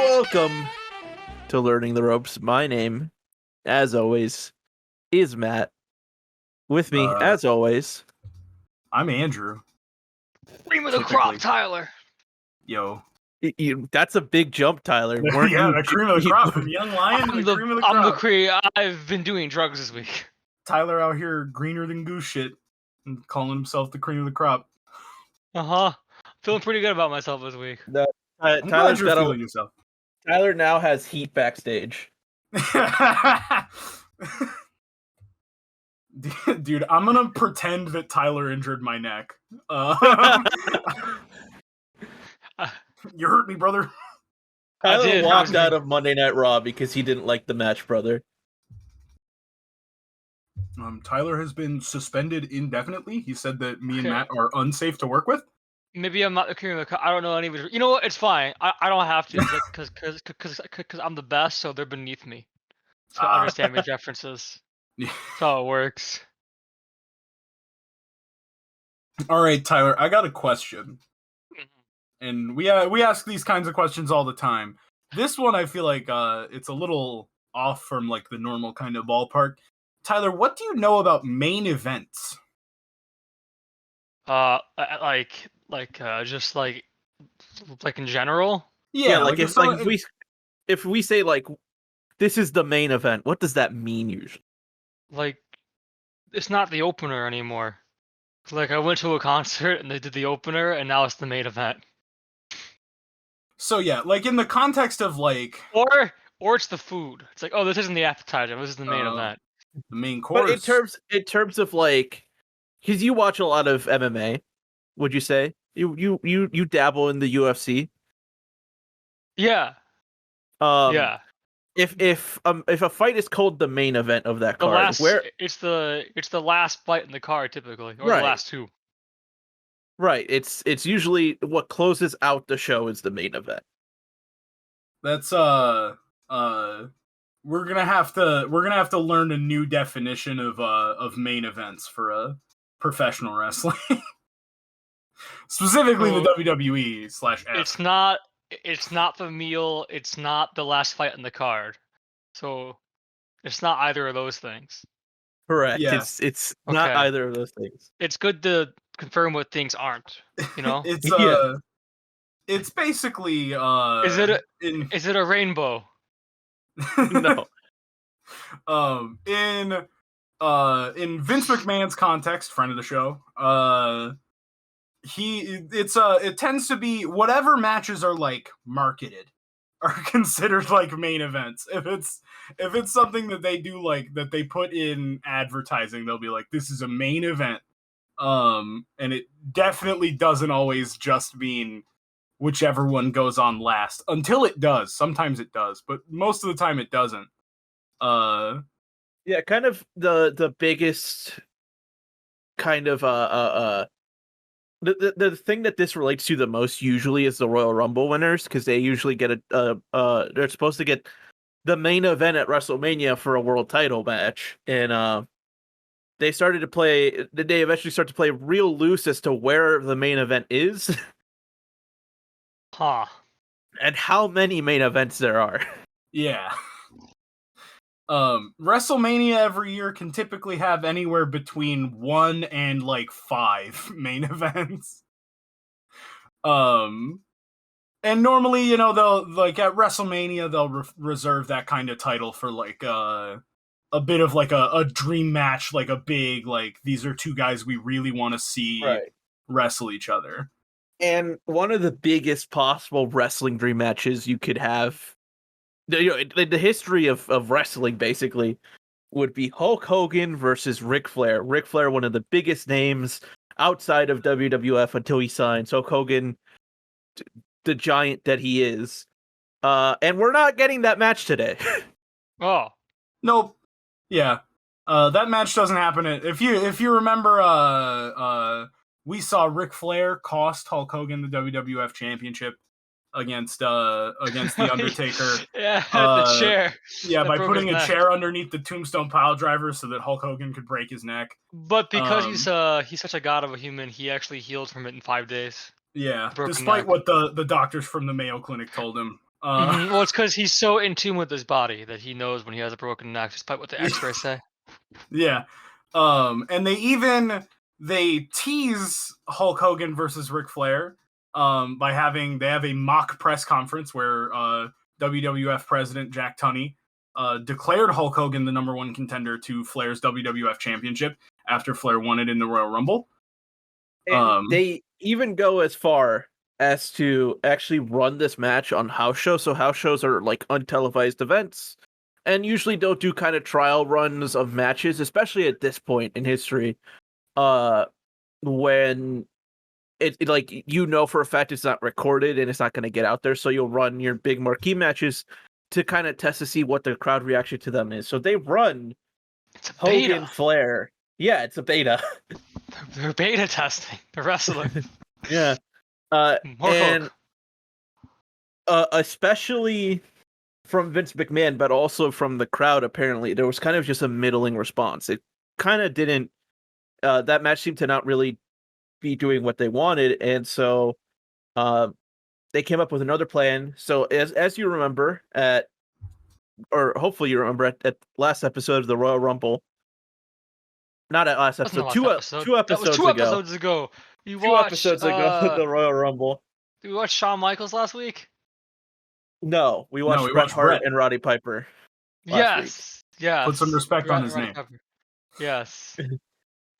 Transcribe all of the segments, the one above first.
Welcome to Learning the Ropes. My name, as always, is Matt. With me, as always, I'm Andrew. Cream of the crop, Tyler. Yo. That's a big jump, Tyler. The cream of the crop from Young Lion. I'm the cream of the crop. I'm the cream. I've been doing drugs this week. Tyler out here greener than goose shit and calling himself the cream of the crop. Feeling pretty good about myself this week. I'm glad you're feeling yourself. Tyler now has heat backstage. Dude, I'm gonna pretend that Tyler injured my neck. You hurt me, brother. Tyler walked out of Monday Night Raw because he didn't like the match, brother. Tyler has been suspended indefinitely. He said that me and Matt are unsafe to work with. Maybe I'm not the cream of the crop. I don't know any of it. You know what? It's fine. I don't have to because I'm the best, so they're beneath me. So I understand my references. That's how it works. All right, Tyler, I got a question. And we ask these kinds of questions all the time. This one, I feel like it's a little off from like the normal kind of ballpark. Tyler, what do you know about main events? Just like in general. Yeah, like if we say like this is the main event, what does that mean usually? Like, it's not the opener anymore. Like I went to a concert and they did the opener, and now it's the main event. So yeah, like in the context of like, or it's the food. It's like, oh, this isn't the appetizer. This is the main event. The main course. But in terms of like, because you watch a lot of MMA, would you say you dabble in the UFC? Yeah. Yeah. If a fight is called the main event of that card, it's the last fight in the card typically, or right. the last two. Right. It's usually what closes out the show is the main event. That's we're gonna have to learn a new definition of main events for professional wrestling. Specifically the WWE/F. It's not the meal, it's not the last fight in the card. So it's not either of those things. Correct. Yeah. It's not either of those things. It's good to confirm what things aren't, you know? It's basically is it a rainbow? No. In Vince McMahon's context, friend of the show, it tends to be whatever matches are like marketed are considered like main events. If it's something that they do, like that they put in advertising, they'll be like, this is a main event. And it definitely doesn't always just mean whichever one goes on last, until it does. Sometimes it does, but most of the time it doesn't. Yeah, kind of the biggest kind of the thing that this relates to the most usually is the Royal Rumble winners, because they usually get they're supposed to get the main event at WrestleMania for a world title match, and they eventually start to play real loose as to where the main event is. And how many main events there are. Yeah. WrestleMania every year can typically have anywhere between 1 and like 5 main events. And normally, you know, they'll like at WrestleMania they'll reserve that kind of title for like a bit of like a dream match, like a big, like, these are two guys we really want to see wrestle each other. And one of the biggest possible wrestling dream matches you could have, you know, the history of wrestling basically would be Hulk Hogan versus Ric Flair. Ric Flair, one of the biggest names outside of WWF until he signed. Hulk Hogan, the giant that he is. And we're not getting that match today. Oh. Nope. Yeah. That match doesn't happen. If you remember, we saw Ric Flair cost Hulk Hogan the WWF Championship against the Undertaker. The chair. Yeah, by putting a chair underneath the Tombstone Piledriver so that Hulk Hogan could break his neck. But because he's such a god of a human, he actually healed from it in 5 days. Yeah, despite what the doctors from the Mayo Clinic told him. Well, it's because he's so in tune with his body that he knows when he has a broken neck, despite what the X-rays say. Yeah. And they tease Hulk Hogan versus Ric Flair by they have a mock press conference where WWF president Jack Tunney declared Hulk Hogan the number one contender to Flair's WWF championship after Flair won it in the Royal Rumble. And they even go as far as to actually run this match on house shows. So house shows are like untelevised events and usually don't do kind of trial runs of matches, especially at this point in history, when it like, for a fact it's not recorded and it's not going to get out there. So you'll run your big marquee matches to kind of test to see what the crowd reaction to them is. So they run Hogan Flair. Yeah, it's a beta. They're beta testing the wrestling. Yeah. And especially from Vince McMahon, but also from the crowd, apparently, there was kind of just a middling response. It kind of didn't, that match seemed to not really be doing what they wanted, and so they came up with another plan. So as you remember, or hopefully you remember, at last episode of the Royal Rumble, not at last episode, two episodes ago. We two watched, episodes ago, the Royal Rumble. Did we watch Shawn Michaels last week? No, we watched Bret Hart and Roddy Piper. Yes. Put some respect on his name. Yes.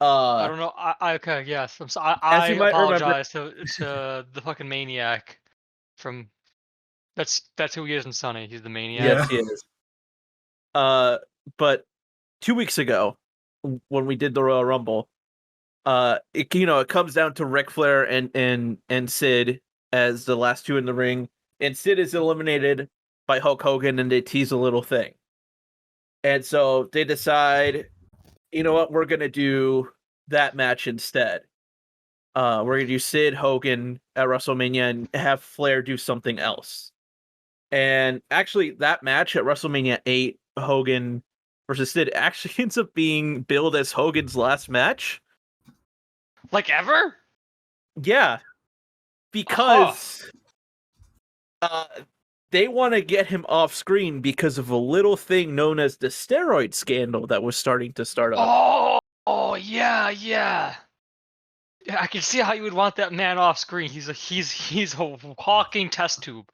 I don't know. Okay. Yes. I'm sorry. I apologize to the fucking maniac from. That's who he is in Sunny. He's the maniac. Yes, he is. But 2 weeks ago, when we did the Royal Rumble, it comes down to Ric Flair and Sid as the last two in the ring, and Sid is eliminated by Hulk Hogan, and they tease a little thing, and so they decide, you know what, we're gonna do that match instead. We're gonna do Sid Hogan at WrestleMania and have Flair do something else. And actually, that match at WrestleMania 8, Hogan versus Sid, actually ends up being billed as Hogan's last match. Like ever? Yeah. Because they want to get him off screen because of a little thing known as the steroid scandal that was starting to start up. Oh, yeah. Yeah, I can see how you would want that man off screen. He's a walking test tube.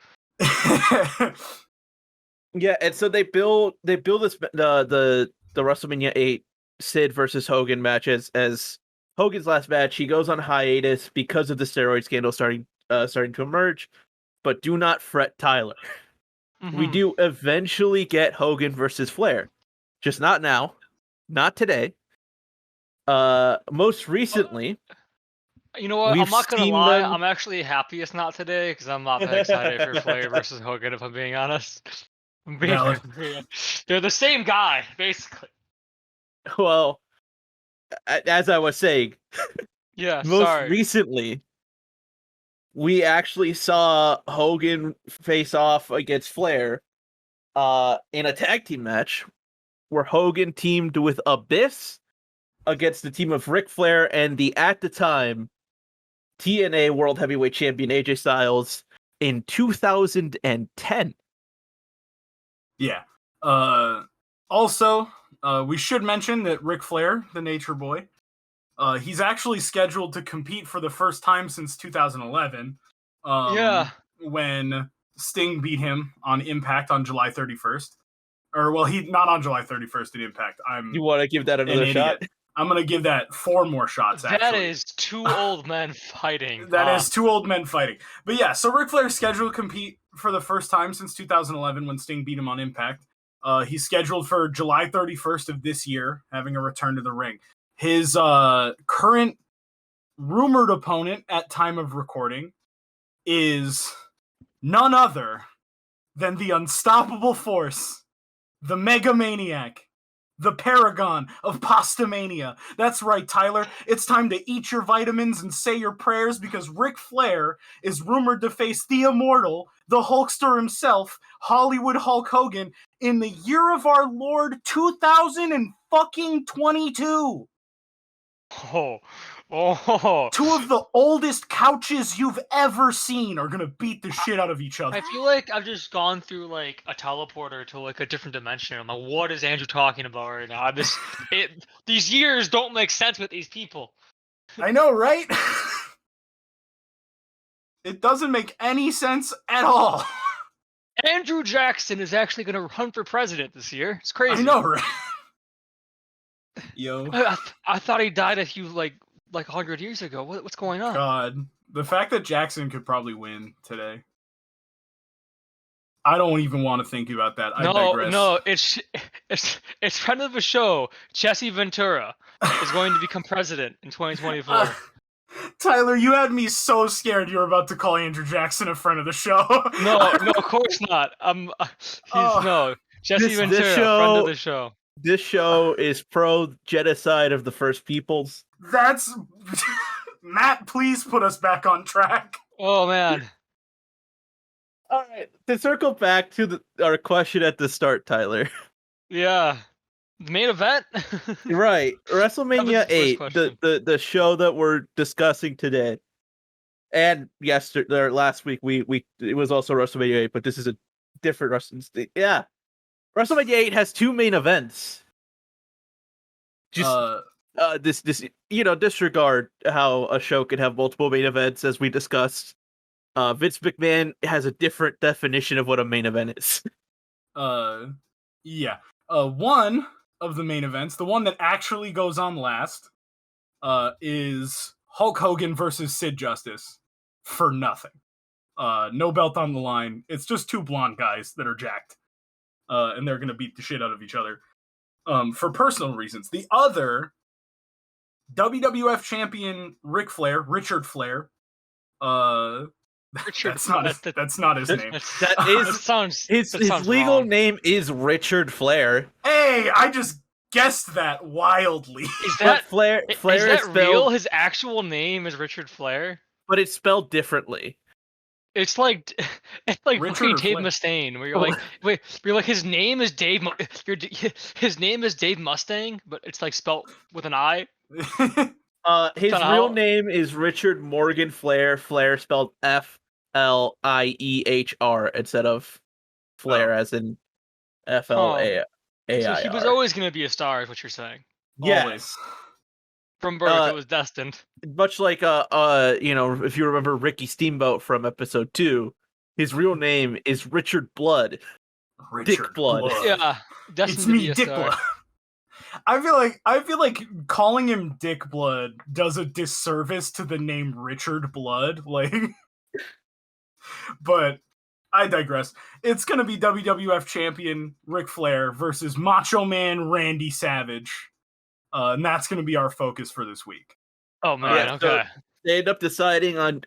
Yeah, and so they build this the WrestleMania 8 Sid versus Hogan match as Hogan's last match. He goes on hiatus because of the steroid scandal starting to emerge. But do not fret, Tyler. Mm-hmm. We do eventually get Hogan versus Flair, just not now, not today. Most recently, you know what? I'm not gonna lie. I'm actually happy it's not today because I'm not that excited for Flair versus Hogan. If I'm being honest, they're the same guy, basically. Well, as I was saying, yeah. Most recently, we actually saw Hogan face off against Flair in a tag team match where Hogan teamed with Abyss against the team of Ric Flair and the, at the time, TNA World Heavyweight Champion AJ Styles in 2010. Yeah. Also, we should mention that Ric Flair, the Nature Boy, he's actually scheduled to compete for the first time since 2011. When Sting beat him on Impact on July 31st. Or, well, he not on July 31st at Impact. You want to give that another shot? I'm going to give that 4 more shots, actually. That is 2 old men fighting. That is 2 old men fighting. But yeah, so Ric Flair is scheduled to compete for the first time since 2011 when Sting beat him on Impact. He's scheduled for July 31st of this year, having a return to the ring. His current rumored opponent at time of recording is none other than the unstoppable force, the Mega Maniac, the paragon of Pastamania. That's right, Tyler. It's time to eat your vitamins and say your prayers because Ric Flair is rumored to face the immortal, the Hulkster himself, Hollywood Hulk Hogan, in the year of our Lord 2022. Oh, two of the oldest couches you've ever seen are gonna beat the shit out of each other. I feel like I've just gone through like a teleporter to like a different dimension. I'm like, what is Andrew talking about right now? These years don't make sense with these people. I know, right? It doesn't make any sense at all. Andrew Jackson is actually going to run for president this year. It's crazy. I know, right? Yo. I thought he died a few like 100 years ago. What's going on? God, the fact that Jackson could probably win today. I don't even want to think about that. I digress. No, it's friend of the show, Jesse Ventura, is going to become president in 2024. Tyler, you had me so scared you were about to call Andrew Jackson a friend of the show. No, of course not. Jesse Ventura, friend of the show. This show is pro genocide of the First Peoples. That's Matt. Please put us back on track. Oh man. All right, to circle back to our question at the start, Tyler. Yeah. The main event? Right. WrestleMania 8, the show that we're discussing today. And last week it was also WrestleMania 8, but this is a different wrestling. Yeah. WrestleMania 8 has two main events. Just disregard how a show can have multiple main events, as we discussed. Vince McMahon has a different definition of what a main event is. Yeah. One of the main events, the one that actually goes on last, is Hulk Hogan versus Sid Justice for nothing. No belt on the line. It's just two blonde guys that are jacked. And they're gonna beat the shit out of each other. For personal reasons. The other, WWF champion Richard Flair. That's not his name. His legal wrong. name is Richard Flair. Hey, I just guessed that wildly. Is that Flair is is that real? His actual name is Richard Flair, but it's spelled differently. It's like Richard Dave Flair. Mustaine, where you're like his name is Dave. His name is Dave Mustang, but it's like spelt with an I. His real name is Richard Morgan Flair. Flair spelled Fliehr instead of Flair as in Flair. So he was always going to be a star, is what you're saying. Yes. Always. From birth, it was destined. Much like if you remember Ricky Steamboat from episode 2, his real name is Richard Blood. Dick Blood. Yeah, it's me, Dick Blood. I feel like calling him Dick Blood does a disservice to the name Richard Blood, like. But I digress. It's gonna be WWF champion Ric Flair versus Macho Man Randy Savage, and that's gonna be our focus for this week. Oh man, okay. So they end up deciding on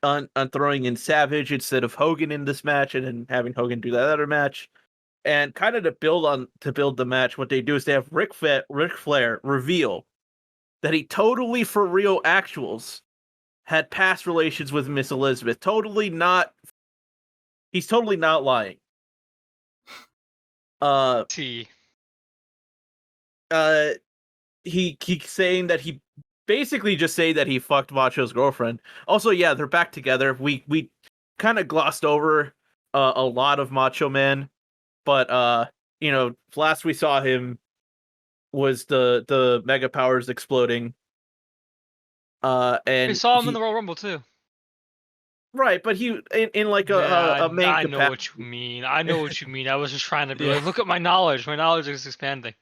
throwing in Savage instead of Hogan in this match, and then having Hogan do that other match. And kind of to build the match, what they do is they have Ric Flair reveal that he totally for real actuals had past relations with Miss Elizabeth. He's totally not lying. He's saying that he basically just saying that he fucked Macho's girlfriend. Also, yeah, they're back together. We kind of glossed over a lot of Macho Man. But last we saw him was the Mega Powers exploding. And we saw him in the Royal Rumble too. Right, but he in like a main. I know what you mean. I was just trying to be like, look at my knowledge. My knowledge is expanding.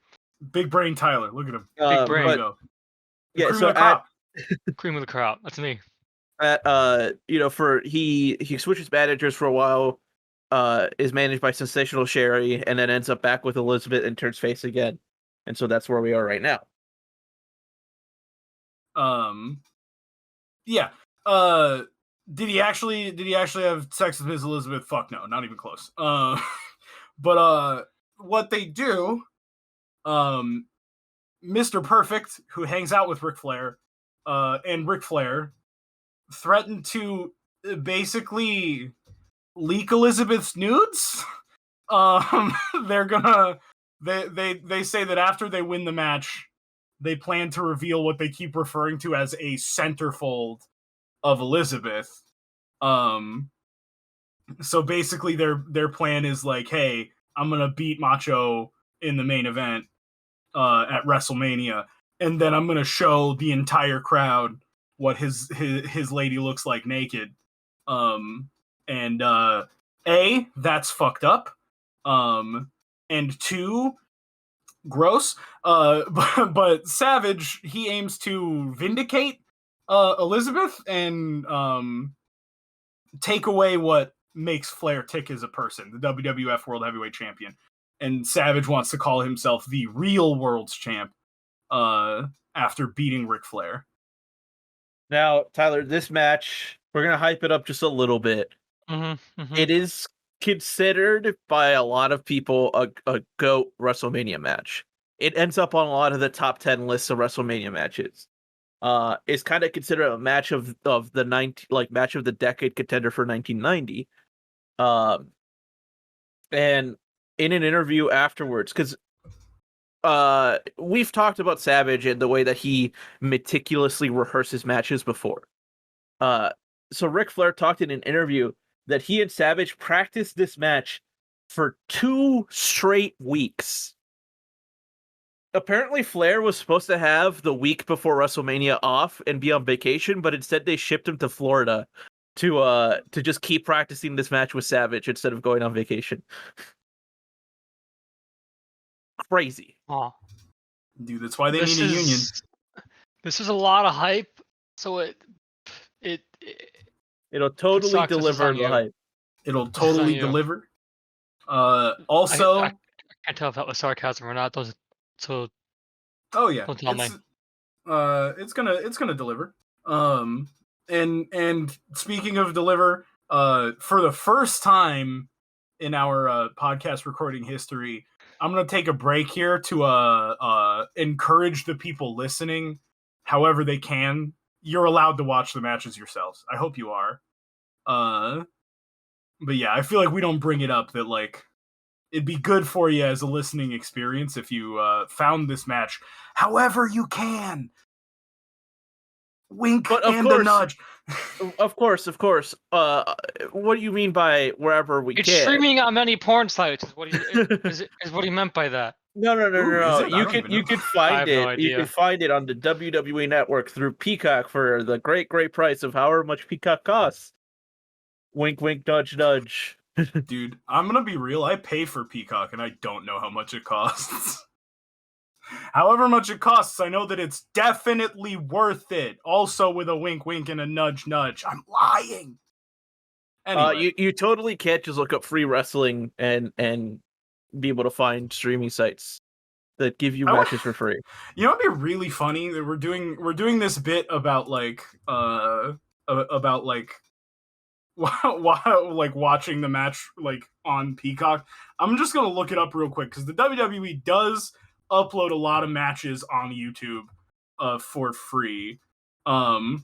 Big brain Tyler, look at him. Big brain. Yeah, so cream of the crop. That's me. He switches managers for a while. Is managed by Sensational Sherry, and then ends up back with Elizabeth and turns face again, and so that's where we are right now. Yeah. Did he actually have sex with Miss Elizabeth? Fuck no, not even close. But what they do, Mr. Perfect, who hangs out with Ric Flair, and Ric Flair threatened to basically leak Elizabeth's nudes. They're gonna they say that after they win the match, they plan to reveal what they keep referring to as a centerfold of Elizabeth. So basically their plan is like, hey, I'm gonna beat Macho in the main event at WrestleMania, and then I'm gonna show the entire crowd what his lady looks like naked. And A, that's fucked up. And two, gross. But Savage, he aims to vindicate Elizabeth and take away what makes Flair tick as a person, the WWF World Heavyweight Champion. And Savage wants to call himself the real World's Champ after beating Ric Flair. Now, Tyler, this match, we're going to hype it up just a little bit. Mm-hmm, mm-hmm. It is considered by a lot of people a GOAT WrestleMania match. It ends up on a lot of the top 10 lists of WrestleMania matches. It's kind of considered a match of the match of the decade contender for 1990. And in an interview afterwards, because we've talked about Savage and the way that he meticulously rehearses matches before. So Ric Flair talked in an interview that he and Savage practiced this match for 2 straight weeks. Apparently, Flair was supposed to have the week before WrestleMania off and be on vacation, but instead they shipped him to Florida to just keep practicing this match with Savage instead of going on vacation. Crazy. Oh. Dude, that's why they need a union. This is a lot of hype, so it'll totally deliver the hype. It'll totally deliver. Also, I can't tell if that was sarcasm or not. So. Oh yeah. Don't tell me. It's gonna deliver. And speaking of deliver, for the first time in our podcast recording history, I'm gonna take a break here to encourage the people listening, however they can. You're allowed to watch the matches yourselves. I hope you are. But yeah, I feel like we don't bring it up that like it'd be good for you as a listening experience if you found this match however you can. Wink and a nudge. Of course. What do you mean by wherever we can? It's streaming on many porn sites. Is what he meant by that. No. You can find it. No, you can find it on the WWE Network through Peacock for the great price of however much Peacock costs. Wink, wink, nudge, nudge. Dude, I'm gonna be real. I pay for Peacock, and I don't know how much it costs. However much it costs, I know that it's definitely worth it. Also with a wink, wink, and a nudge, nudge. I'm lying. Anyway. You totally can't just look up free wrestling and be able to find streaming sites that give you matches for free. You know, it'd be really funny that we're doing this bit about like watching the match like on Peacock. I'm just gonna look it up real quick because the WWE does upload a lot of matches on YouTube for free. And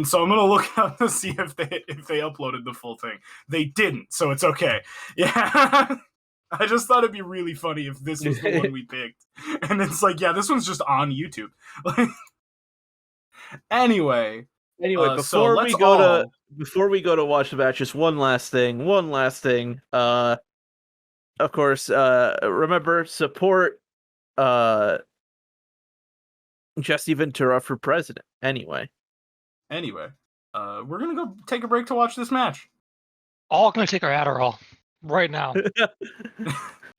so I'm gonna look up to see if they uploaded the full thing. They didn't, so it's okay. Yeah. I just thought it'd be really funny if this was the one we picked. And it's like, yeah, this one's just on YouTube. Anyway, before we go to watch the match, just one last thing. Of course, remember, support Jesse Ventura for president. Anyway, we're gonna go take a break to watch this match. All gonna take our Adderall right now.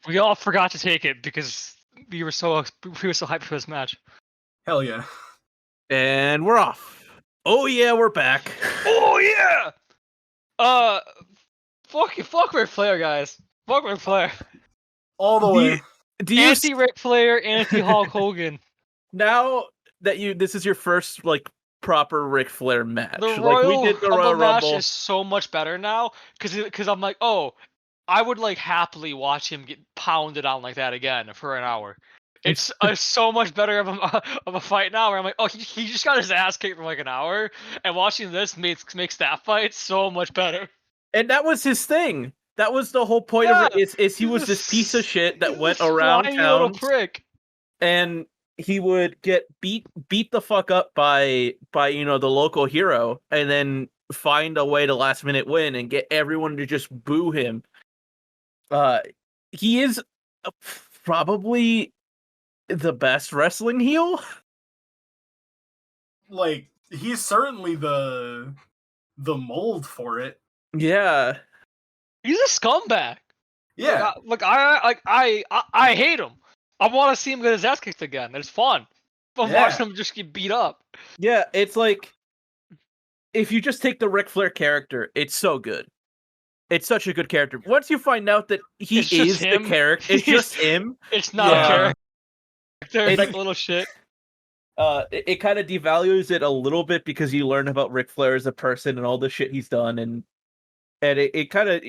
We all forgot to take it because we were so hyped for this match. Hell yeah! And we're off. Oh yeah, we're back. Oh yeah. Fuck Ric Flair, guys. Fuck Ric Flair. All the way. Anti-Ric Flair, anti-Hulk Hogan. Now that this is your first like proper Ric Flair match. We did the Royal Rumble match is so much better now because I'm like, oh, I would like happily watch him get pounded on like that again for an hour. It's so much better of a fight now where I'm like, oh, he just got his ass kicked for like an hour, and watching this makes that fight so much better. And that was his thing. That was the whole point of it. Is he was this piece of shit that went around town, little prick. And he would get beat the fuck up by the local hero, and then find a way to last minute win and get everyone to just boo him. He is probably the best wrestling heel. Like, he's certainly the mold for it. Yeah, he's a scumbag. Yeah, I hate him. I want to see him get his ass kicked again. It's fun. I'm watching him just get beat up. Yeah, it's like if you just take the Ric Flair character, it's so good. It's such a good character. Once you find out that he is the character, it's just him. It's not a character. It's like little shit. It kind of devalues it a little bit because you learn about Ric Flair as a person and all the shit he's done, and it kind of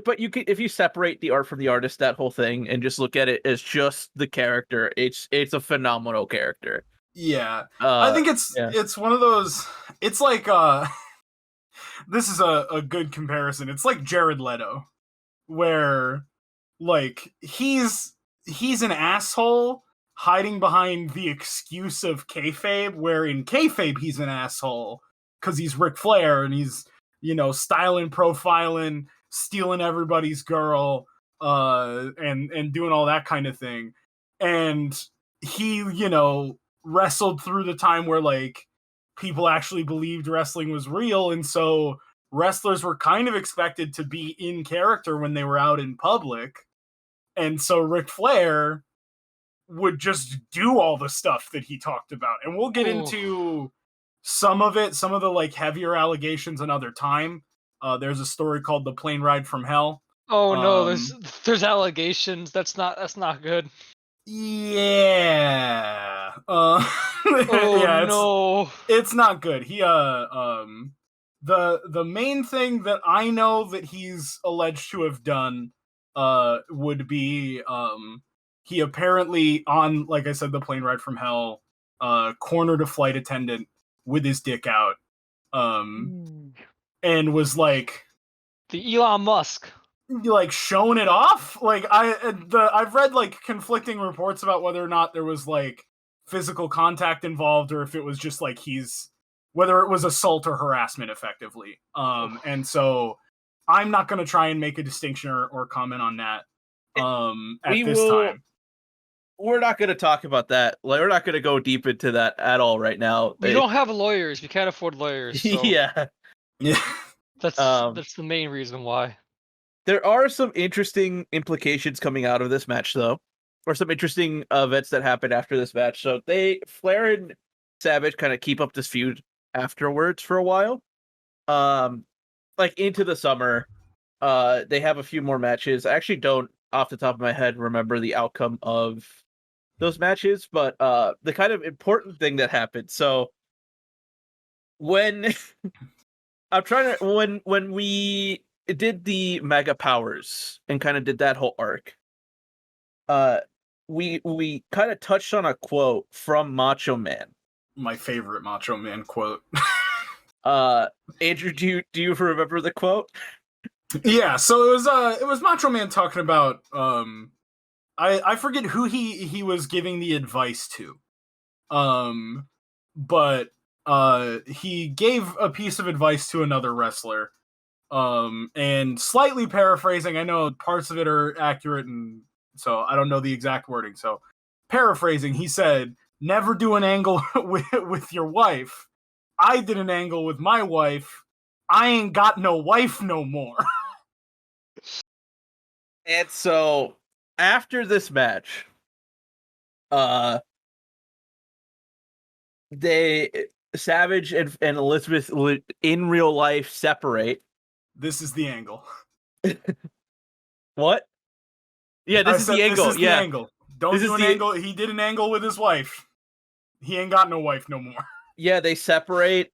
but you can, if you separate the art from the artist, that whole thing, and just look at it as just the character, it's a phenomenal character. Yeah, I think it's one of those. It's like this is a good comparison. It's like Jared Leto, where like he's an asshole hiding behind the excuse of kayfabe, where in kayfabe he's an asshole because he's Ric Flair and he's styling, profiling, stealing everybody's girl, and doing all that kind of thing. And he wrestled through the time where like people actually believed wrestling was real, and so wrestlers were kind of expected to be in character when they were out in public. And so Ric Flair would just do all the stuff that he talked about. And we'll get into some of the like heavier allegations another time. There's a story called The Plane Ride from Hell. Oh no, there's allegations. That's not good. Yeah. It's not good. He the main thing that I know that he's alleged to have done would be he apparently, on, like I said, The Plane Ride from Hell, cornered a flight attendant with his dick out, and was like the Elon Musk, like showing it off. Like I've read like conflicting reports about whether or not there was like physical contact involved, or if it was just like whether it was assault or harassment effectively. And so I'm not going to try and make a distinction or comment on that at this time. We're not going to talk about that. Like, we're not going to go deep into that at all right now. We don't have lawyers. We can't afford lawyers. So yeah. That's the main reason why. There are some interesting implications coming out of this match, though, or some interesting events that happened after this match. So Flair and Savage kind of keep up this feud afterwards for a while. Like into the summer, they have a few more matches. I actually don't, off the top of my head, remember the outcome of those matches, but the kind of important thing that happened. So when when we did the Mega Powers and kind of did that whole arc, we kind of touched on a quote from Macho Man. My favorite Macho Man quote. Andrew, do you remember the quote? Yeah, so it was Macho Man talking about I forget who he was giving the advice to. But he gave a piece of advice to another wrestler. And slightly paraphrasing, I know parts of it are accurate, and so I don't know the exact wording. So paraphrasing, he said, "Never do an angle with your wife. I did an angle with my wife. I ain't got no wife no more." And so after this match, Savage and Elizabeth in real life separate. This is the angle. What? Yeah, this is the angle. This is the angle. Don't do an angle. He did an angle with his wife. He ain't got no wife no more. Yeah, they separate.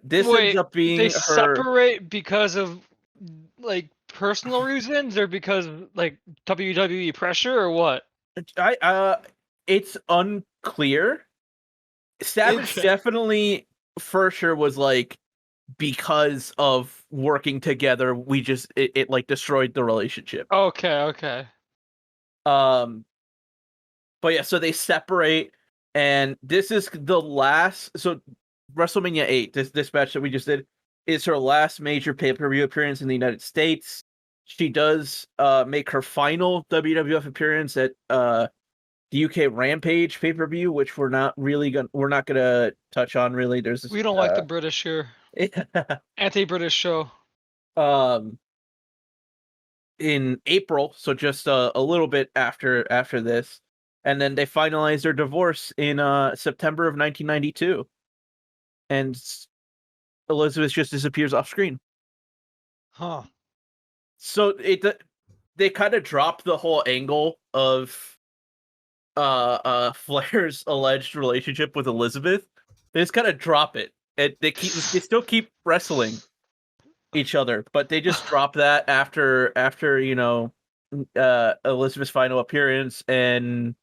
This ends up being they separate because of like personal reasons, or because of like WWE pressure, or what? It's unclear. Savage definitely for sure was like, because of working together, we just it like destroyed the relationship. Okay. But yeah, so they separate. And this is the last. So WrestleMania 8, this match that we just did, is her last major pay-per-view appearance in the United States. She does make her final WWF appearance at the UK Rampage pay-per-view, which we're not gonna touch on really. There's this, we don't like the British here. Anti-British show. In April, so just a little bit after this, and then they finalized their divorce in September of 1992, and Elizabeth just disappears off screen. Huh. So they kind of dropped the whole angle of Flair's alleged relationship with Elizabeth. They just kind of drop it, and they still keep wrestling each other, but they just drop that after Elizabeth's final appearance, and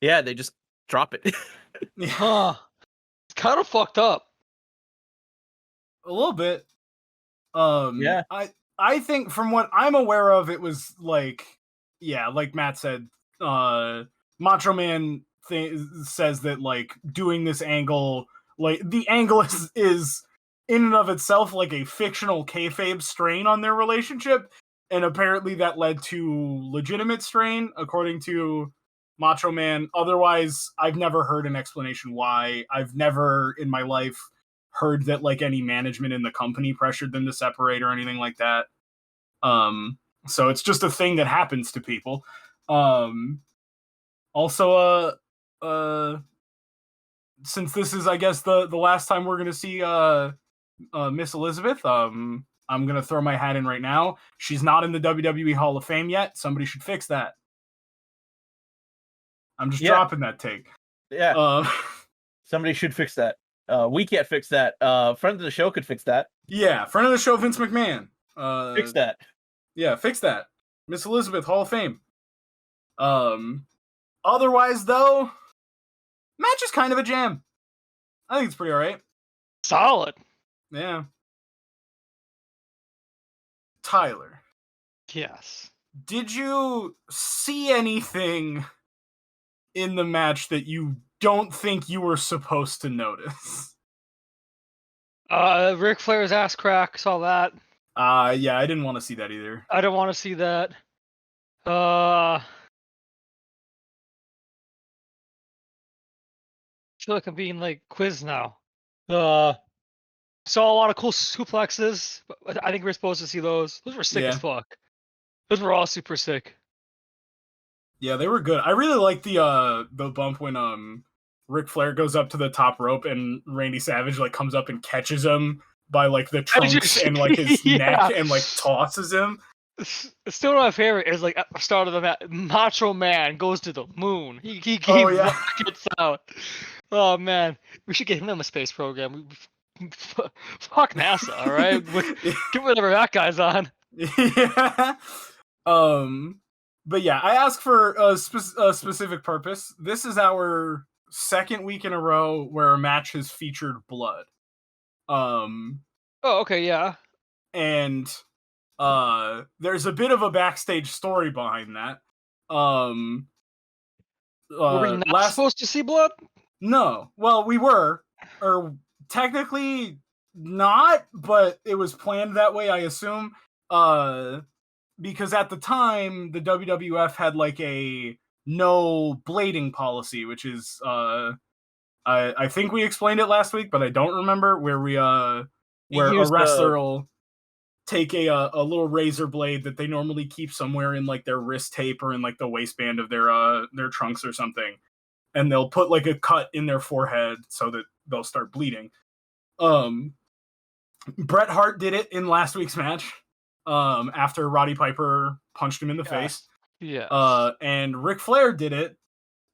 yeah, they just drop it. Huh. It's kind of fucked up. A little bit. Yeah. I think from what I'm aware of, it was like, yeah, like Matt said, Macho Man says that like doing this angle, like the angle is in and of itself like a fictional kayfabe strain on their relationship, and apparently that led to legitimate strain, according to Macho Man. Otherwise, I've never heard an explanation why. I've never in my life heard that like any management in the company pressured them to separate or anything like that. So it's just a thing that happens to people. Also, since this is, I guess, the last time we're gonna see Miss Elizabeth, I'm gonna throw my hat in right now. She's not in the WWE Hall of Fame yet. Somebody should fix that. I'm just dropping that take. Yeah. Somebody should fix that. We can't fix that. Friend of the show could fix that. Yeah, friend of the show, Vince McMahon. Fix that. Yeah, fix that. Miss Elizabeth, Hall of Fame. Otherwise, though, match is kind of a jam. I think it's pretty alright. Solid. Yeah. Tyler. Yes. Did you see anything in the match that you don't think you were supposed to notice? Ric Flair's ass crack, saw that. Yeah, I didn't want to see that either. I don't want to see that. I feel like I'm being like quizzed now. Saw a lot of cool suplexes. But I think we're supposed to see those. Those were sick as fuck. Those were all super sick. Yeah, they were good. I really like the bump when Ric Flair goes up to the top rope and Randy Savage like comes up and catches him by like the trunks and like his neck and like tosses him. Still my favorite is like at the start of the match, Macho Man goes to the moon. He rockets out. Oh man, we should get him a space program. Fuck NASA, all right? Get whatever that guy's on. Yeah. But yeah, I asked for a specific purpose. This is our second week in a row where a match has featured blood. Oh, okay, yeah. And there's a bit of a backstage story behind that. Were we not supposed to see blood? No. Well, we were, or technically not, but it was planned that way, I assume. Because at the time, the WWF had like a no blading policy, which is I think we explained it last week, but I don't remember, where a wrestler will take a little razor blade that they normally keep somewhere in like their wrist tape or in like the waistband of their trunks or something, and they'll put like a cut in their forehead so that they'll start bleeding. Bret Hart did it in last week's match. After Roddy Piper punched him in the face. Yeah. And Ric Flair did it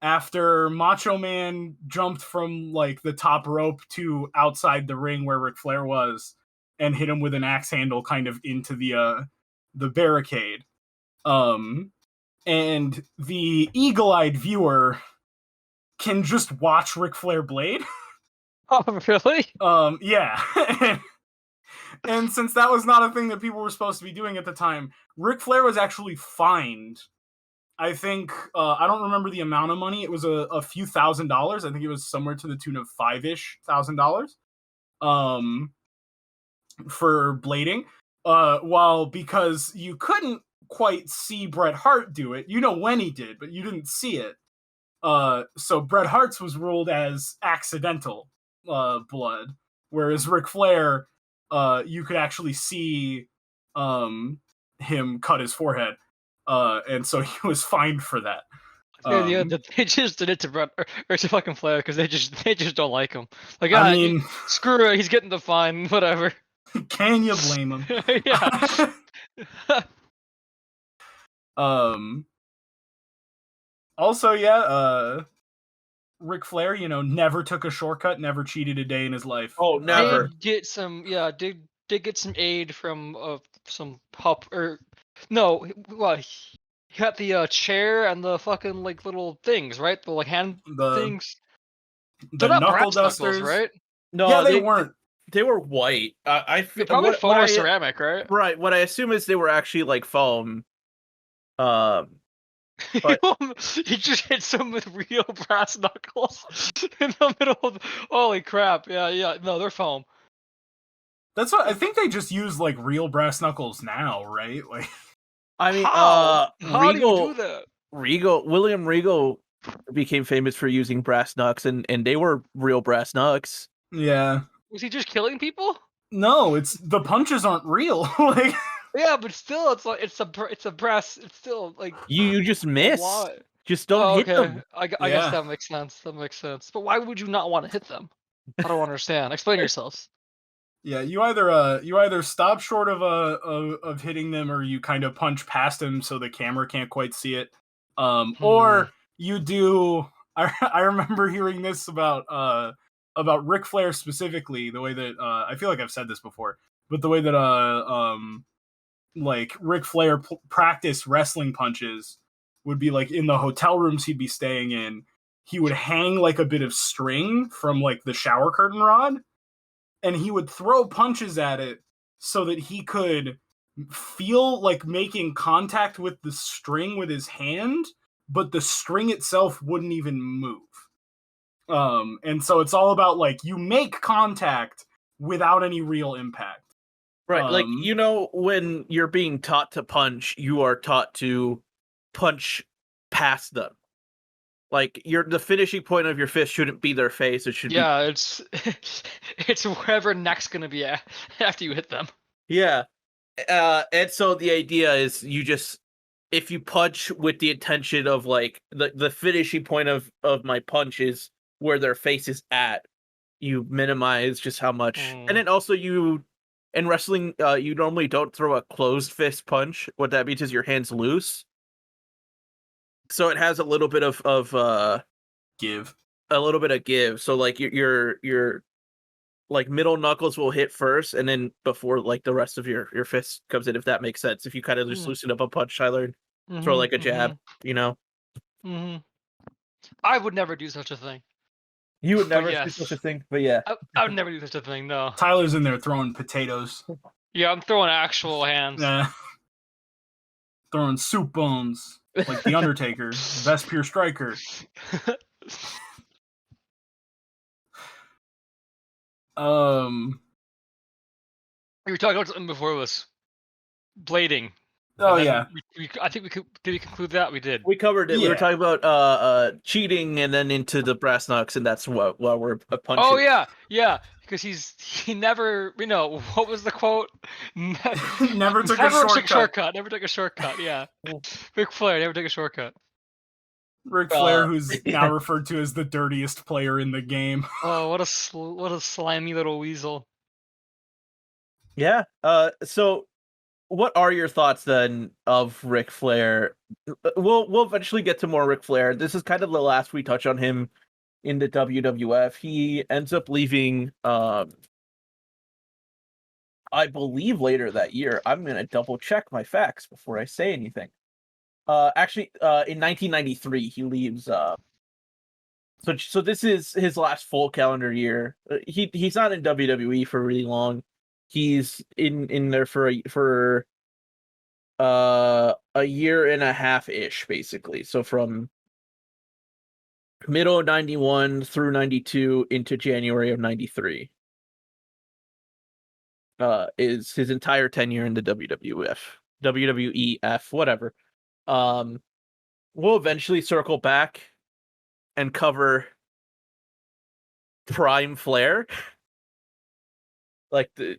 after Macho Man jumped from like the top rope to outside the ring where Ric Flair was and hit him with an axe handle kind of into the barricade. And the eagle-eyed viewer can just watch Ric Flair blade. Oh, really? Yeah. And since that was not a thing that people were supposed to be doing at the time, Ric Flair was actually fined I think I don't remember the amount of money. It was a few $1,000s. I think it was somewhere to the tune of $5,000. For blading. While because you couldn't quite see Bret Hart do it, you know when he did, but you didn't see it. So Bret Hart's was ruled as accidental blood, whereas Ric Flair, you could actually see him cut his forehead, and so he was fined for that. Yeah, they just did it to Bret or to fucking Flair because they just don't like him. Like, I mean, screw it, he's getting the fine, whatever. Can you blame him? Yeah. Also, yeah, Ric Flair, never took a shortcut, never cheated a day in his life. Oh, never. Did get some, did get some aid from some help or no? Well, he got the chair and the fucking like little things, right? The like hand things. They're not knuckle brass dusters, knuckles, right? No, yeah, they weren't. They were white. I feel probably foam or ceramic, right? Right. What I assume is they were actually like foam. But he just hit some with real brass knuckles in the middle of. Holy crap! Yeah. No, they're foam. That's what I think. They just use like real brass knuckles now, right? Like, I mean, how Regal, do you do that? William Regal became famous for using brass knucks, and they were real brass knucks. Yeah. Was he just killing people? No, it's the punches aren't real. Like, yeah, but still, it's like it's a brass. It's still like you just miss. Why? Just don't hit them. I guess that makes sense. That makes sense. But why would you not want to hit them? I don't understand. Explain yourselves. Yeah, you either stop short of hitting them, or you kind of punch past them so the camera can't quite see it. Or you do. I remember hearing this about Ric Flair specifically. The way that I feel like I've said this before, but the way that like Ric Flair practiced wrestling punches would be like in the hotel rooms he'd be staying in. He would hang like a bit of string from like the shower curtain rod, and he would throw punches at it so that he could feel like making contact with the string with his hand, but the string itself wouldn't even move. And so it's all about like you make contact without any real impact. Right, like, when you're being taught to punch, you are taught to punch past them. Like, the finishing point of your fist shouldn't be their face. It should be... Yeah, it's wherever neck's gonna be after you hit them. Yeah. And so the idea is if you punch with the intention of, like, the finishing point of my punch is where their face is at, you minimize just how much... And then also in wrestling, you normally don't throw a closed fist punch. What that means is your hand's loose. So it has a little bit of give. A little bit of give. So like your like middle knuckles will hit first, and then before like the rest of your fist comes in, if that makes sense. If you kind of just loosen up a punch, Tyler, throw like a jab, I would never do such a thing. You would never do such a thing, but yeah. I would never do such a thing, no. Tyler's in there throwing potatoes. Yeah, I'm throwing actual hands. Yeah. Throwing soup bones, like The Undertaker, best pure striker. We were talking about something before this. Blading. Oh yeah. I think did we conclude that? We did. We covered it. Yeah. We were talking about cheating and then into the brass knucks, and that's what we're punching. Oh yeah. Because he never, what was the quote? Never took a shortcut. Never took a shortcut. Yeah. Ric Flair never took a shortcut. Ric Flair, who's now referred to as the dirtiest player in the game. Oh, what a slimy little weasel. Yeah. So, what are your thoughts then of Ric Flair? We'll eventually get to more Ric Flair. This is kind of the last we touch on him in the WWF. He ends up leaving, I believe later that year. I'm gonna double check my facts before I say anything. Actually, in 1993, he leaves. So this is his last full calendar year. He's not in WWE for really long. He's in there for a year and a half ish, basically. So from middle of 91 through 92 into January of 93. Is his entire tenure in the WWF, whatever. We'll eventually circle back and cover Prime Flair. Like I'm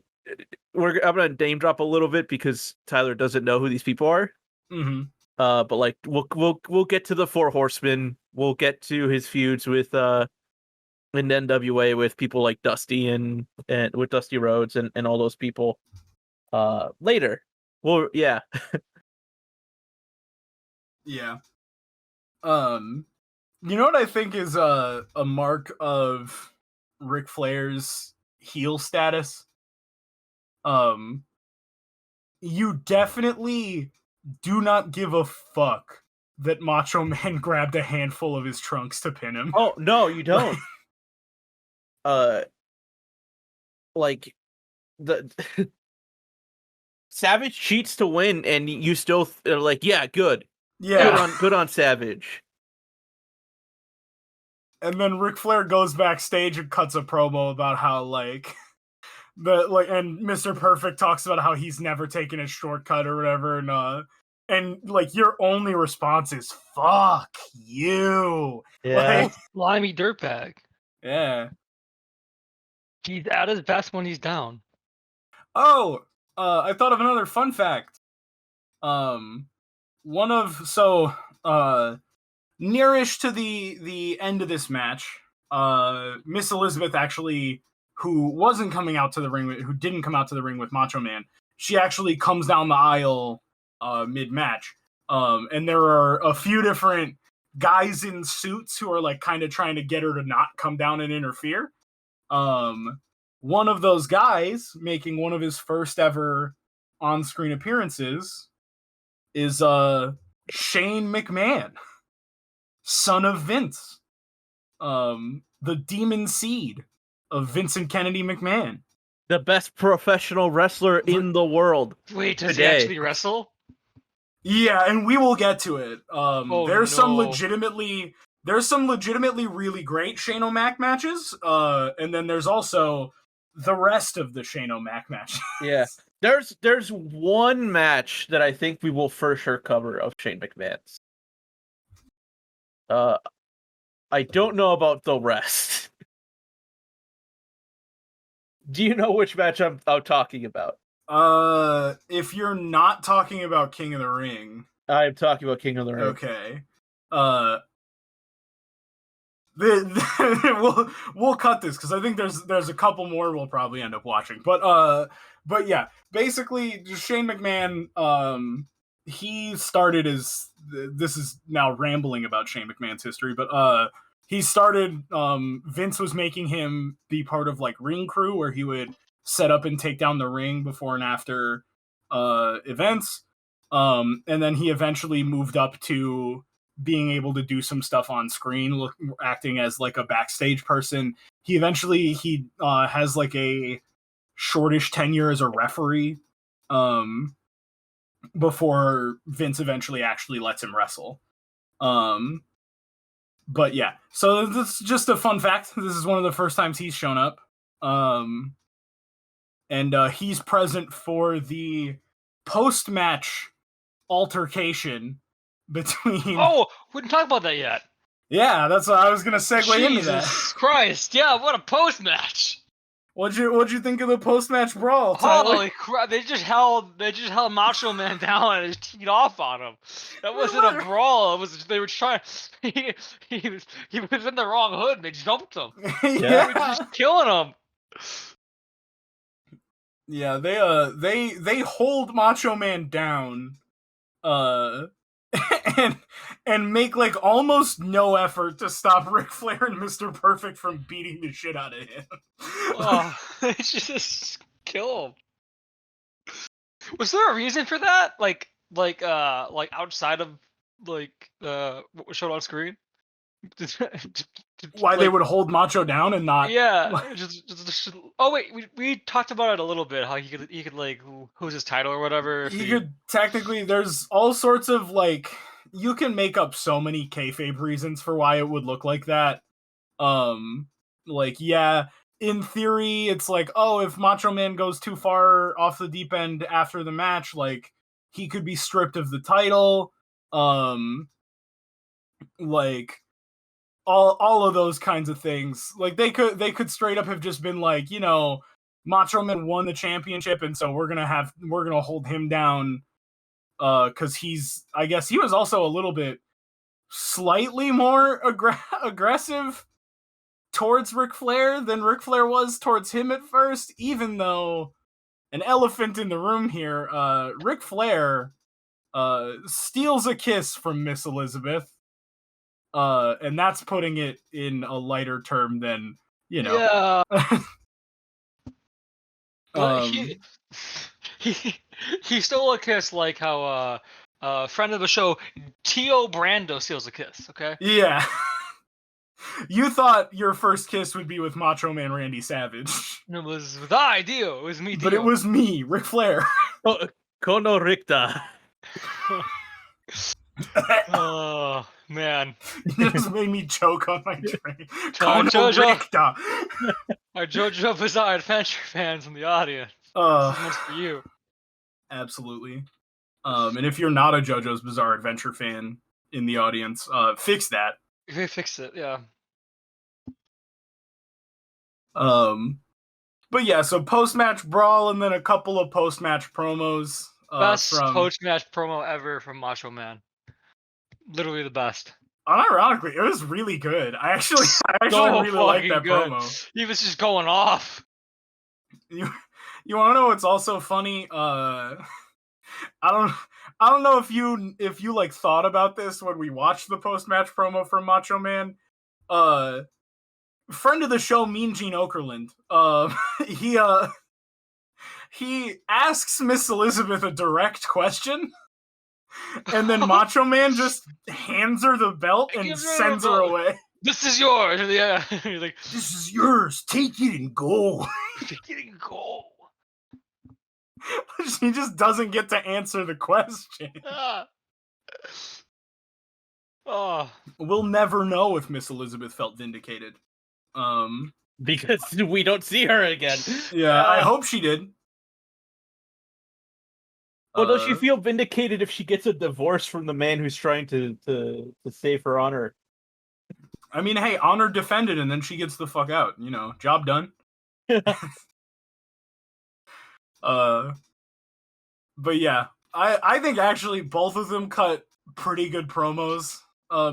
gonna name drop a little bit because Tyler doesn't know who these people are. Mm-hmm. But like we'll get to the Four Horsemen. We'll get to his feuds with in NWA with people like Dusty and with Dusty Rhodes and all those people later. Well, yeah. Yeah. You know what I think is a mark of Ric Flair's heel status? You definitely do not give a fuck that Macho Man grabbed a handful of his trunks to pin him. Oh, no, you don't. Like the Savage cheats to win and you still are like, yeah, good. Yeah. Good on Savage. And then Ric Flair goes backstage and cuts a promo about how like and Mr. Perfect talks about how he's never taken a shortcut or whatever, and like your only response is "fuck you." Yeah, like, slimy dirtbag. Yeah. He's at his best when he's down. Oh, I thought of another fun fact. Nearish to the end of this match, Miss Elizabeth actually, who didn't come out to the ring with Macho Man, she actually comes down the aisle mid-match. And there are a few different guys in suits who are like kind of trying to get her to not come down and interfere. One of those guys making one of his first ever on-screen appearances is Shane McMahon, son of Vince, the demon seed of Vincent Kennedy McMahon, the best professional wrestler in the world. Wait, does he actually wrestle? Yeah, and we will get to it. There's some legitimately really great Shane O'Mac matches, and then there's also the rest of the Shane O'Mac matches. Yeah, there's one match that I think we will for sure cover of Shane McMahon's. I don't know about the rest. Do you know which match I'm talking about? If you're not talking about King of the Ring, I'm talking about King of the Ring. Okay. We'll cut this because I think there's a couple more we'll probably end up watching. But yeah, basically Shane McMahon, he started as, this is now rambling about Shane McMahon's history, but he started, Vince was making him be part of like ring crew where he would set up and take down the ring before and after events. And then he eventually moved up to being able to do some stuff on screen, acting as like a backstage person. He eventually has like a shortish tenure as a referee, before Vince eventually actually lets him wrestle. But yeah, so this is just a fun fact. This is one of the first times he's shown up. And he's present for the post-match altercation between... Oh, we didn't talk about that yet. Yeah, that's what I was gonna segue into that. Jesus Christ! Yeah, what a post-match. What'd you think of the post-match brawl, Tyler? Holy crap! They just held Macho Man down and just teed off on him. That wasn't a brawl. It was they were trying. He was in the wrong hood. And they jumped him. Yeah. They were just killing him. Yeah, they hold Macho Man down, and make like almost no effort to stop Ric Flair and Mr. Perfect from beating the shit out of him. Oh, they just kill him. Was there a reason for that? Like outside of like what was shown on screen? Why they would hold Macho down and not? Yeah. Oh wait, we talked about it a little bit. How he could like who's his title or whatever. He could technically. There's all sorts of like you can make up so many kayfabe reasons for why it would look like that. Like yeah, in theory, it's like oh, if Macho Man goes too far off the deep end after the match, like he could be stripped of the title. Like all of those kinds of things. Like they could straight up have just been like, you know, Macho Man won the championship, and so we're gonna hold him down, because I guess he was also a little bit slightly more aggressive towards Ric Flair than Ric Flair was towards him at first. Even though an elephant in the room here, Ric Flair steals a kiss from Miss Elizabeth. And that's putting it in a lighter term than, you know. Yeah. He stole a kiss like how friend of the show Tio Brando steals a kiss. Okay. Yeah. You thought your first kiss would be with Macho Man Randy Savage. It was the idea. It was me. But it was me, Ric Flair. Kono Rikta. Oh man! You just made me choke on my drink. Kono Rikta. Our JoJo Bizarre Adventure fans in the audience. This one's for you. Absolutely. And if you're not a JoJo's Bizarre Adventure fan in the audience, fix that. Fix it, yeah. But yeah, so post-match brawl and then a couple of post-match promos. Best post-match promo ever from Macho Man. Literally the best. Unironically, it was really good. I actually really liked that promo. He was just going off. You want to know what's also funny? I don't know if you like thought about this when we watched the post-match promo from Macho Man. Friend of the show, Mean Gene Okerlund. He asks Miss Elizabeth a direct question. And then Macho Man just hands her the belt and sends her away. This is yours. Yeah. He's like, this is yours. Take it and go. Take it and go. She just doesn't get to answer the question. Oh. We'll never know if Miss Elizabeth felt vindicated. Because we don't see her again. Yeah, I hope she did. Well, does she feel vindicated if she gets a divorce from the man who's trying to save her honor? I mean, hey, honor defended, and then she gets the fuck out. You know, job done. But yeah, I think actually both of them cut pretty good promos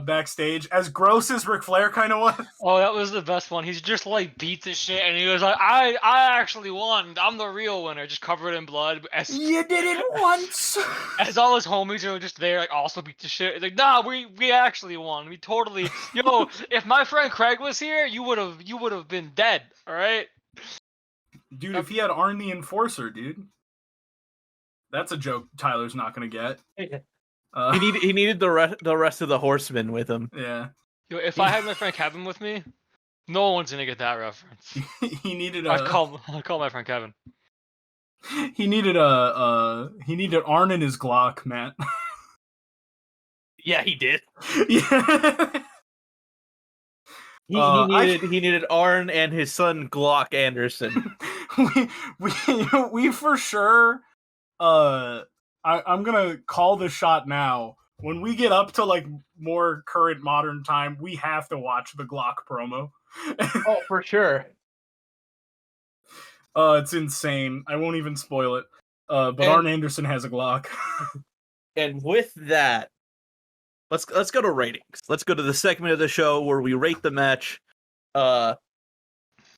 backstage. As gross as Ric Flair kind of was. Oh, that was the best one. He's just like beat the shit, and he was like, "I actually won. I'm the real winner." Just covered in blood. You did it once. As all his homies are just there, like also beat the shit. It's like, nah, we actually won. We totally. Yo, if my friend Craig was here, you would have been dead. All right. Dude, if he had Arn the Enforcer, dude. That's a joke Tyler's not gonna get. He needed the rest of the Horsemen with him. Yeah. Yo, if I had my friend Kevin with me, no one's gonna get that reference. He needed I'd call my friend Kevin. He needed Arn in his Glock, Matt. Yeah, he did. Yeah. He needed Arn and his son Glock Anderson. we for sure. I'm gonna call the shot now. When we get up to like more current modern time, we have to watch the Glock promo. Oh, for sure. It's insane. I won't even spoil it. But Arn Anderson has a Glock. And with that, let's go to ratings. Let's go to the segment of the show where we rate the match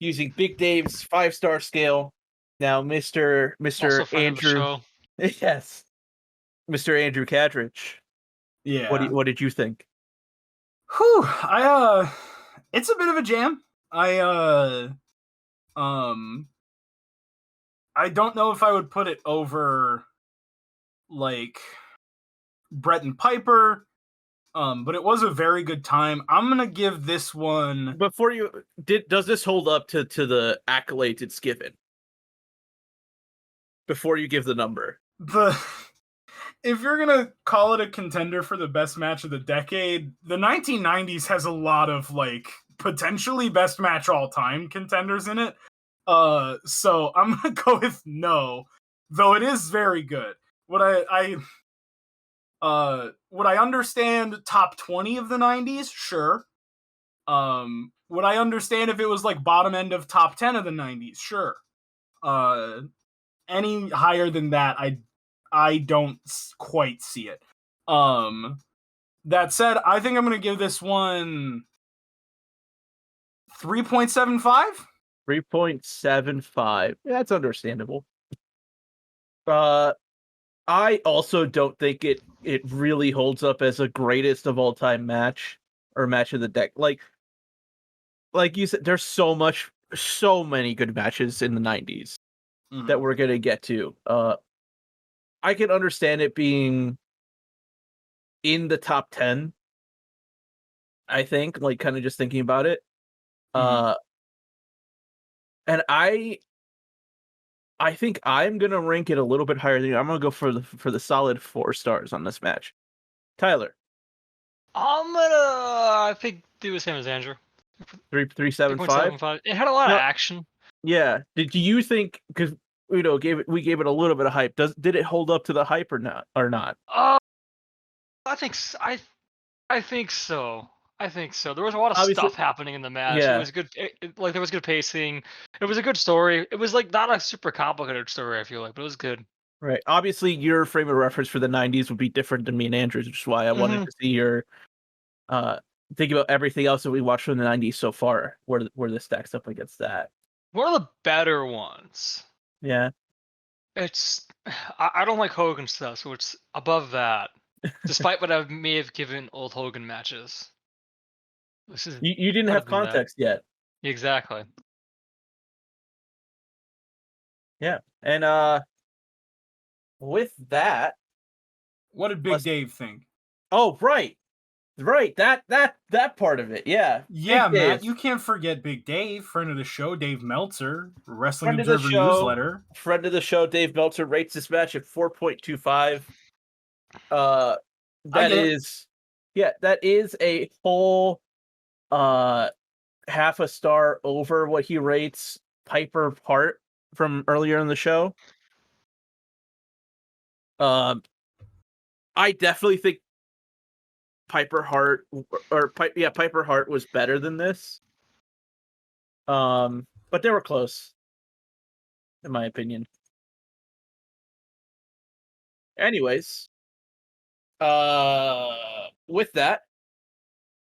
using Big Dave's 5-star scale. Now, Mr. Andrew, yes, Mr. Andrew Catridge. Yeah. What did you think? Whew, it's a bit of a jam. I don't know if I would put it over like Brett and Piper. But it was a very good time. I'm gonna give this one. Before you does this hold up to the accolades it's given? Before you give the number, If you're gonna call it a contender for the best match of the decade, the 1990s has a lot of like potentially best match all time contenders in it. So I'm gonna go with no, though it is very good. Would I understand top 20 of the 90s? Sure. Would I understand if it was like bottom end of top 10 of the 90s? Sure. Any higher than that, I don't quite see it. That said, I think I'm going to give this one 3.75. 3.75. Yeah, that's understandable. I also don't think it really holds up as a greatest of all time match or match of the deck. Like you said, there's so many good matches in the 90s that we're gonna get to. I can understand it being in the top 10. I think, like, kind of just thinking about it. And I think I'm gonna rank it a little bit higher than you. I'm gonna go for the solid 4 stars on this match. Tyler, I'm gonna, I think, do the same as Andrew. 3.75. It had a lot of action. Yeah. Did you think, because we gave it a little bit of hype? Did it hold up to the hype or not? I think so. I think so. There was a lot of stuff happening in the match. Yeah. It was good. There was good pacing. It was a good story. It was like not a super complicated story, I feel like, but it was good. Right. Obviously, your frame of reference for the 90s would be different than me and Andrew's, which is why I wanted to see your think about everything else that we watched from the 90s so far, where this stacks up against that. One of the better ones. Yeah. I don't like Hogan stuff, so it's above that. Despite what I may have given old Hogan matches. This is you didn't have context yet. Exactly. Yeah. And with that, what did Big Dave think? Oh, right. That part of it. Yeah. Yeah, Matt, you can't forget Big Dave, friend of the show, Dave Meltzer, Wrestling Observer newsletter. Friend of the show, Dave Meltzer rates this match at 4.25. That is a whole half a star over what he rates Piper Hart from earlier in the show. I definitely think Piper Hart was better than this. But they were close, in my opinion. Anyways, with that,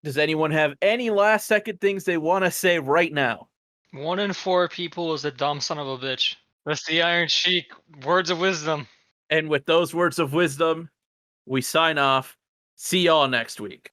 does anyone have any last second things they want to say right now? 1 in 4 people is a dumb son of a bitch. That's the Iron Sheik words of wisdom. And with those words of wisdom, we sign off. See y'all next week.